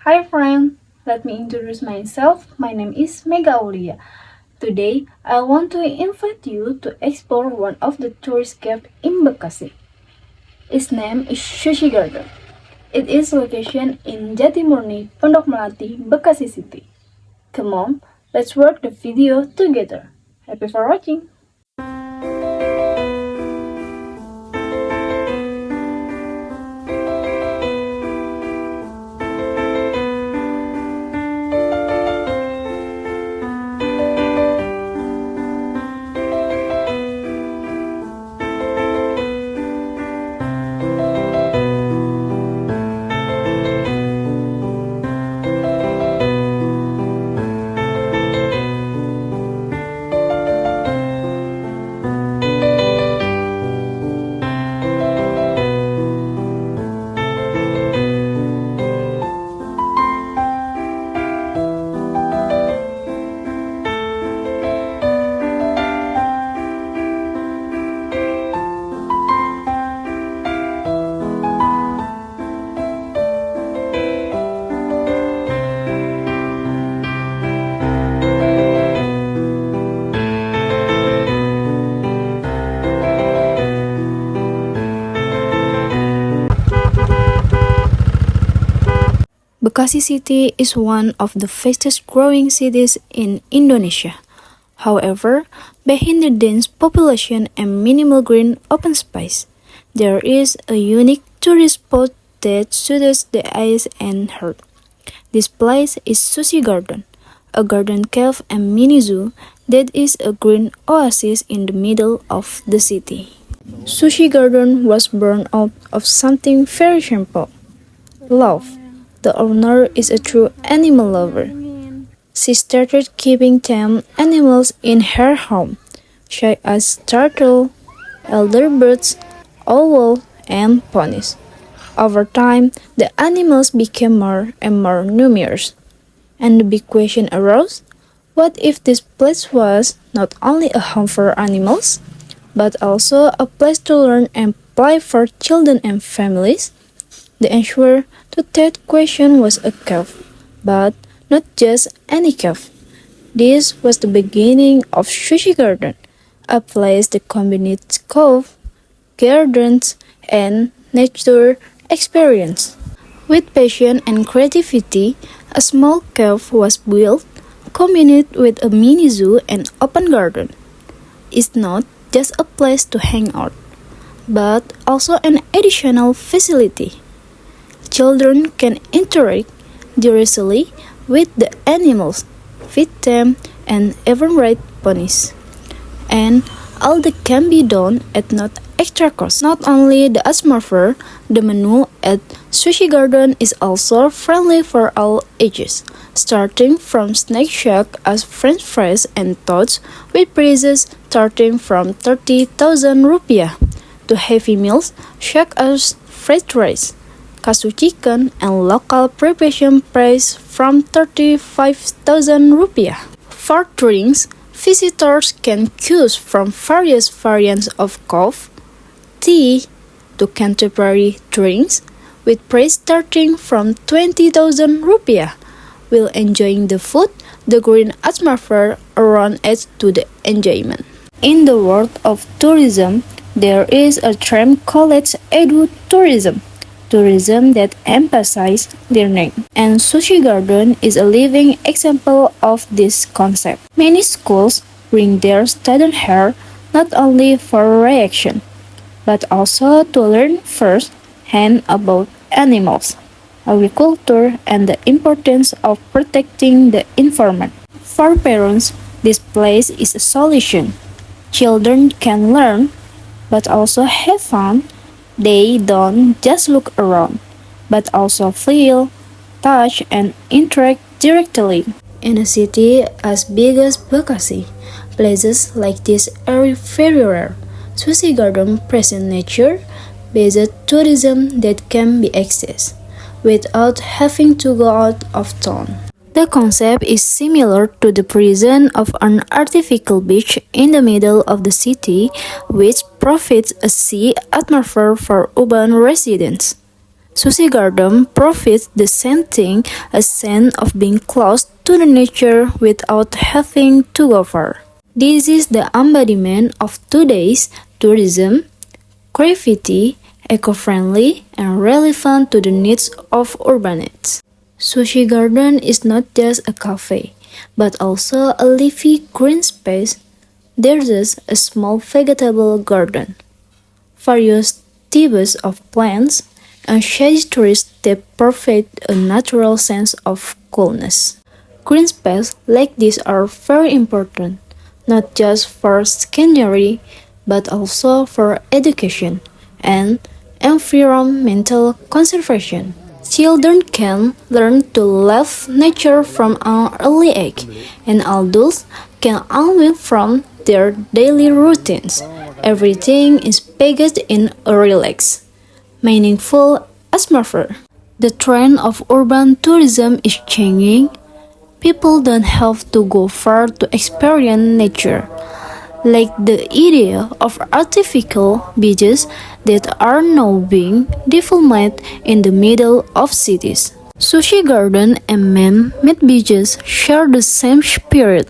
Hi friend, let me introduce myself. My name is Mega Aulia. Today, I want to invite you to explore one of the tourist caves in Bekasi. Its name is Sushi Garden. It is located in Jatimurni, Pondok Melati, Bekasi City. Come on, let's watch the video together. Happy for watching! Bekasi City is one of the fastest growing cities in Indonesia. However, behind the dense population and minimal green open space, there is a unique tourist spot that soothes the eyes and heart. This place is Sushi Garden, a garden cave and mini zoo that is a green oasis in the middle of the city. Sushi Garden was born out of something very simple: love. The owner is a true animal lover. She started keeping tame animals in her home, such as turtle, elder birds, owl, and ponies. Over time, the animals became more and more numerous, and the big question arose: what if this place was not only a home for animals, but also a place to learn and play for children and families? The answer to that question was a cave, but not just any cave. This was the beginning of Sushi Garden, a place that combined cove, gardens, and nature experience. With passion and creativity, a small cave was built, combined with a mini zoo and open garden. It's not just a place to hang out, but also an additional facility. Children can interact directly with the animals, feed them, and even ride ponies. And all that can be done at not extra cost. Not only the atmosphere, the menu at Sushi Garden is also friendly for all ages, starting from snack shack as French fries and tots with prices starting from 30,000 rupiah to heavy meals such as fried rice, katsu chicken, and local preparation price from 35,000 rupiah. For drinks, visitors can choose from various variants of coffee, tea, to contemporary drinks, with price starting from 20,000 rupiah. While enjoying the food, the green atmosphere around adds to the enjoyment. In the world of tourism, there is a term called edu-tourism, tourism that emphasizes learning. And Sushi Garden is a living example of this concept. Many schools bring their students here not only for reaction, but also to learn first-hand about animals, agriculture, and the importance of protecting the environment. For parents, this place is a solution. Children can learn, but also have fun. They don't just look around, but also feel, touch, and interact directly. In a city as big as Bekasi, places like this are very rare. Sushi Garden presents nature-based tourism that can be accessed without having to go out of town. The concept is similar to the presence of an artificial beach in the middle of the city, which provides a sea atmosphere for urban residents. Sushi Garden provides the same thing, a sense of being close to the nature without having to go far. This is the embodiment of today's tourism, creativity, eco-friendly, and relevant to the needs of urbanites. Sushi Garden is not just a cafe, but also a leafy green space. There's a small vegetable garden, various types of plants, and shady trees that provide a natural sense of coolness. Green spaces like these are very important, not just for scenery, but also for education and environmental conservation. Children can learn to love nature from an early age, and adults can unwind from their daily routines. Everything is packaged in a relaxed, meaningful atmosphere. The trend of urban tourism is changing. People don't have to go far to experience nature, like the idea of artificial beaches that are now being developed in the middle of cities. Sushi Garden and man-made beaches share the same spirit,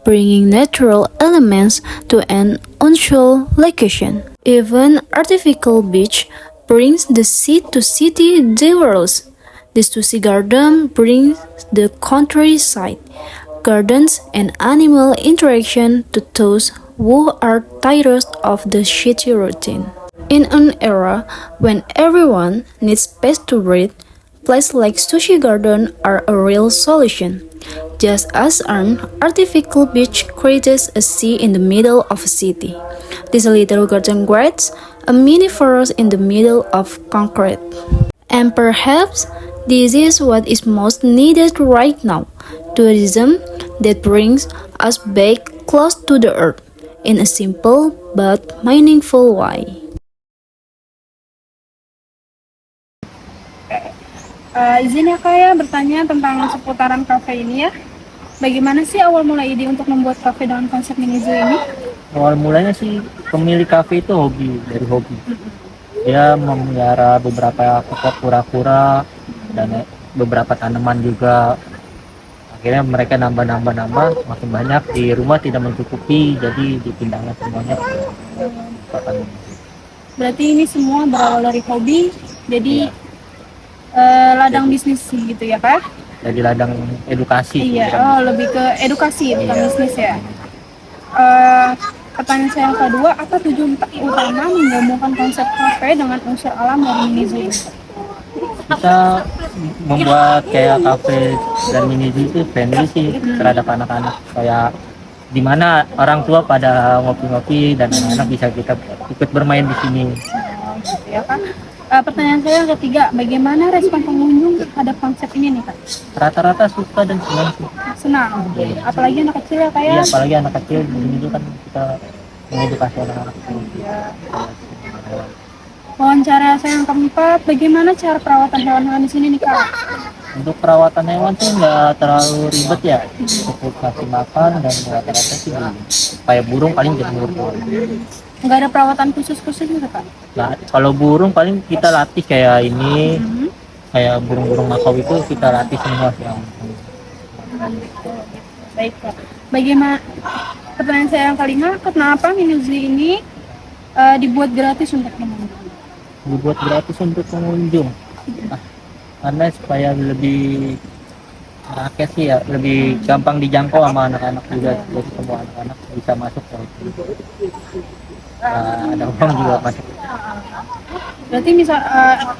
bringing natural elements to an unusual location. Even artificial beach brings the sea to city diverse. The Sushi Garden brings the countryside, gardens, and animal interaction to those who are tired of the city routine. In an era when everyone needs space to breathe, places like Sushi Garden are a real solution. Just as an artificial beach creates a sea in the middle of a city, this little garden creates a mini forest in the middle of concrete. And perhaps this is what is most needed right now, tourism that brings us back close to the earth in a simple but meaningful way. Izin ya Kak ya bertanya tentang seputaran kafe ini ya. Bagaimana sih awal mula ide untuk membuat kafe dengan konsep mini zoo ini? Awal mulanya sih pemilik kafe itu dari hobi. Dia memelihara beberapa pokok kura-kura dan beberapa tanaman juga. Akhirnya mereka nambah makin banyak, di rumah tidak mencukupi, jadi dipindahkan semuanya ke tempat ini. Berarti ini semua berawal dari hobi, jadi ladang bisnis gitu ya Kak? Jadi ladang edukasi. Iya, lebih ke edukasi bukan bisnis ya. Pertanyaan saya yang kedua, apa tujuan utama menggabungkan konsep kafe dengan unsur alam dari mini zoo ini? Kita membuat kayak kafe dan mini zoo itu friendly sih terhadap anak-anak, kayak dimana orang tua pada ngopi-ngopi dan anak-anak bisa kita ikut bermain di sini. Gitu ya Kak. Pertanyaan saya yang ketiga, bagaimana respon pengunjung terhadap konsep ini nih Kak? Rata-rata suka dan senang sih. Senang, apalagi anak kecil ya Kak ya? Iya, apalagi anak kecil, di sini tuh kan kita mengedukasi anak-anak kecil. Wawancara saya yang keempat, bagaimana cara perawatan hewan-hewan di sini nih Kak? Untuk perawatan hewan sih nggak terlalu ribet ya, cukup kasih makan dan rata-rata sih kayak burung paling jemur. Nggak ada perawatan khusus gitu Kak? Nah, kalau burung paling kita latih kayak ini, kayak burung-burung makau itu kita latih semua sih. Baik Kak. Bagaimana, pertanyaan saya yang kelima, kenapa mini zoo ini dibuat gratis untuk pengunjung? Dibuat gratis untuk pengunjung. Karena supaya lebih rakyat sih ya, lebih gampang dijangkau sama anak-anak juga, jadi semua anak-anak bisa masuk ke sini. Ada uang juga masuk. Berarti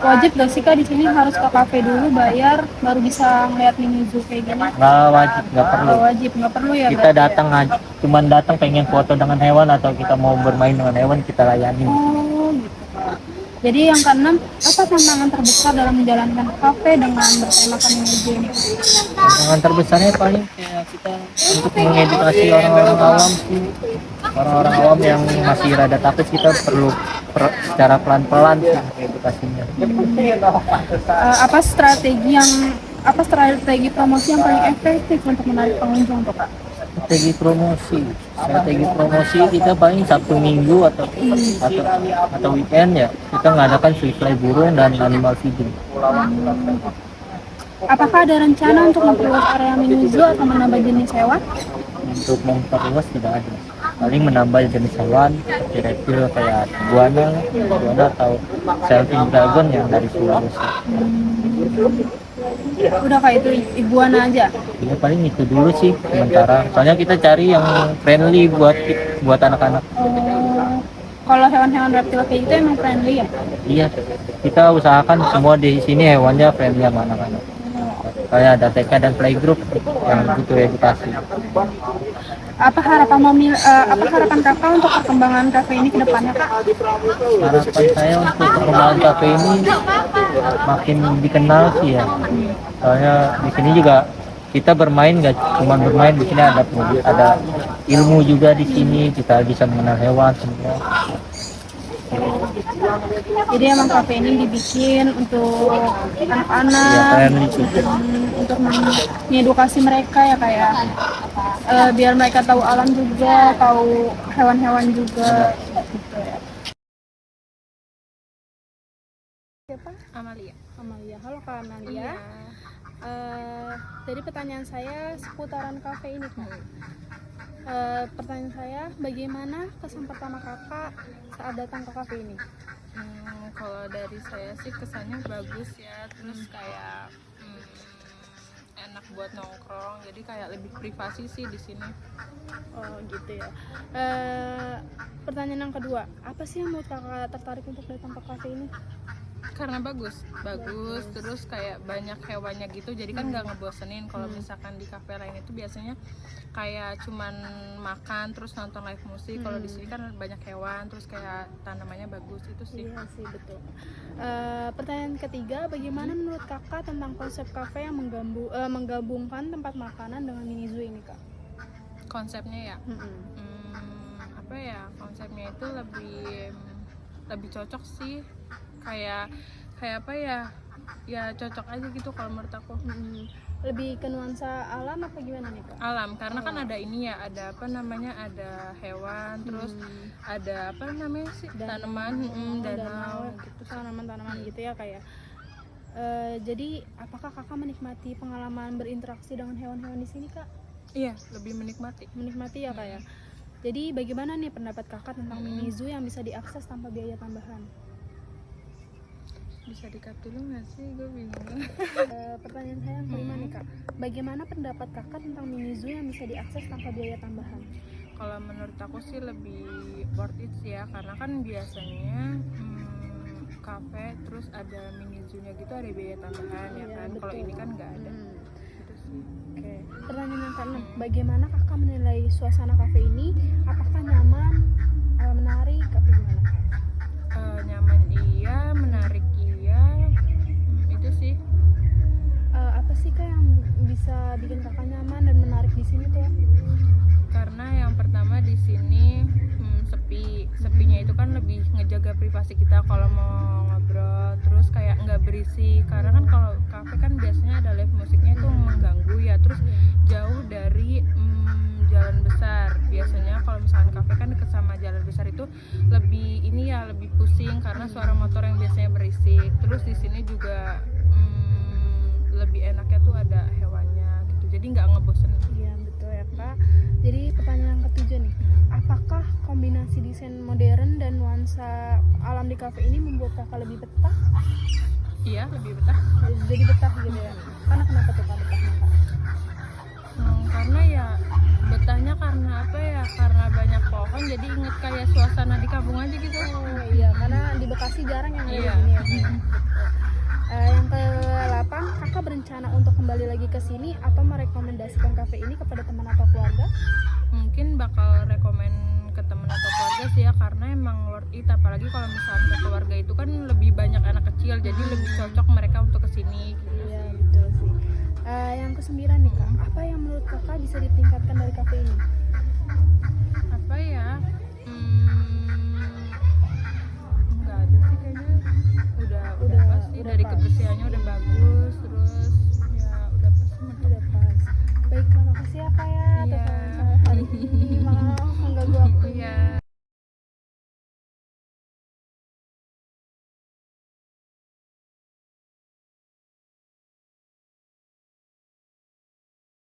wajib gak sih Kak di sini harus ke kafe dulu bayar baru bisa ngeliat mini zoo kayak gini? Nggak wajib, nggak perlu. Nggak perlu ya. Kita datang aja, cuman datang pengen foto dengan hewan atau kita mau bermain dengan hewan, kita layani. Oh gitu Kak. Jadi yang keenam, apa tantangan terbesar dalam menjalankan kafe dengan bertemakan mini zoo ini? Tantangan terbesarnya paling kayak kita untuk mengedukasi orang-orang awam sih. Orang-orang awam yang masih rada takut, kita perlu secara pelan-pelan sih edukasinya. Apa strategi promosi yang paling efektif untuk menarik pengunjung tuh Kak? Strategi promosi kita paling Sabtu Minggu atau weekend ya, kita ngadakan free fly burung dan animal feeding. Apakah ada rencana untuk memperluas area mini zoo atau menambah jenis hewan? Untuk memperluas tidak ada, paling menambah jenis hewan seperti reptil kayak iguana atau Selvin dragon yang dari Sulawesi. Udah kayak itu iguana aja. Ya paling itu dulu sih sementara, soalnya kita cari yang friendly buat anak-anak. Kalau hewan-hewan reptil kayak itu emang friendly ya? Iya, kita usahakan semua di sini hewannya friendly sama anak-anak. Kayak ada TK dan playgroup yang butuh edukasi. Apa harapan kakak untuk perkembangan kafe ini ke depannya, Kak? Harapan saya untuk perkembangan kafe ini makin dikenal sih ya. Soalnya di sini juga kita bermain, nggak cuma bermain, di sini ada ilmu juga di sini, kita bisa mengenal hewan semua. Jadi emang kafe ini dibikin untuk anak-anak, Ya, friendly juga. untuk mengedukasi mereka ya, kayak biar mereka tahu alam juga, tahu hewan-hewan juga. Gitu ya. Siapa? Amalia. Amalia. Halo Kak Amalia. Iya. Jadi pertanyaan saya seputaran kafe ini, Kak. Pertanyaan saya, bagaimana kesan pertama kakak saat datang ke kafe ini? Kalau dari saya sih kesannya bagus ya, terus kayak enak buat nongkrong, jadi kayak lebih privasi sih di sini. Oh gitu ya. Pertanyaan yang kedua, apa sih yang membuat kakak tertarik untuk datang ke kafe ini? Karena bagus, terus kayak banyak hewannya gitu, jadi kan nggak ngebosenin. Kalau misalkan di kafe lain itu biasanya kayak cuman makan terus nonton live musik. Kalau di sini kan banyak hewan, terus kayak tanamannya bagus, itu sih. Iya sih, betul. Pertanyaan ketiga, bagaimana menurut kakak tentang konsep kafe yang menggabungkan tempat makanan dengan mini zoo ini, Kak? Konsepnya ya, apa ya, konsepnya itu lebih cocok sih, kayak apa ya cocok aja gitu kalau menurut aku. Lebih ke nuansa alam apa gimana nih, Kak? Alam, karena kan ada ini ya, ada apa namanya, ada hewan, terus ada apa namanya sih, tanaman, danau gitu, tanaman-tanaman gitu ya, kayak jadi apakah kakak menikmati pengalaman berinteraksi dengan hewan-hewan di sini, Kak? Iya, lebih menikmati Ya, Kak ya. Jadi bagaimana nih pendapat kakak tentang mini zoo yang bisa diakses tanpa biaya tambahan? Bisa di-cut dulu nggak sih, gue bingung. Pertanyaan saya yang kelima nih, Kak, bagaimana pendapat kakak tentang mini zoo yang bisa diakses tanpa biaya tambahan? Kalau menurut aku sih lebih worth it sih ya, karena kan biasanya kafe terus ada mini zoo-nya gitu ada biaya tambahan ya kan. Kalau ini kan nggak ada. Gitu sih. Oke. Pertanyaan yang keenam, bagaimana kakak menilai suasana kafe ini? Apakah nyaman, menarik, apa gimana? Nyaman iya, menarik iya, itu sih. Apa sih, Kak, yang bisa bikin kakak nyaman dan menarik di sini tuh? Karena yang pertama di sini sepinya itu kan lebih ngejaga privasi kita kalau mau ngobrol, terus kayak nggak berisik, karena kan kalau kafe kan biasanya ada live musiknya itu mengganggu ya, terus jauh dari jalan besar. Biasanya kalau misalkan kafe kan deket sama jalan besar itu lebih pusing karena suara motor yang biasanya berisik. Terus di sini juga lebih enaknya tuh ada hewannya gitu, jadi nggak ngebosen. Iya, betul ya, Kak. Jadi pertanyaan yang ketujuh nih, apakah kombinasi desain modern dan nuansa alam di kafe ini membuat kakak lebih betah? Iya, lebih betah. Jadi betah gitu ya. Karena kenapa tuh, Kak, betahnya, Kak? Karena ya betahnya karena apa ya, karena banyak pohon, jadi inget kayak suasana di kampung aja gitu. Oh iya, karena di Bekasi jarang yang ada Iya. di sini ya, Kak. Betul. Yang ke-8, kakak berencana untuk kembali lagi ke sini atau merekomendasikan kafe ini kepada teman atau keluarga? Mungkin bakal rekomen ke temen atau keluarga sih ya, karena emang worth it. Apalagi kalau misalnya ke keluarga itu kan lebih banyak anak kecil, jadi lebih cocok mereka untuk kesini gitu. Iya, betul sih. Yang ke-9 nih, Kak, apa yang menurut kakak bisa ditingkatkan dari kafe ini? Apa ya, nggak ada sih kayaknya, udah pasti udah dari pas. kebersihannya udah bagus, terus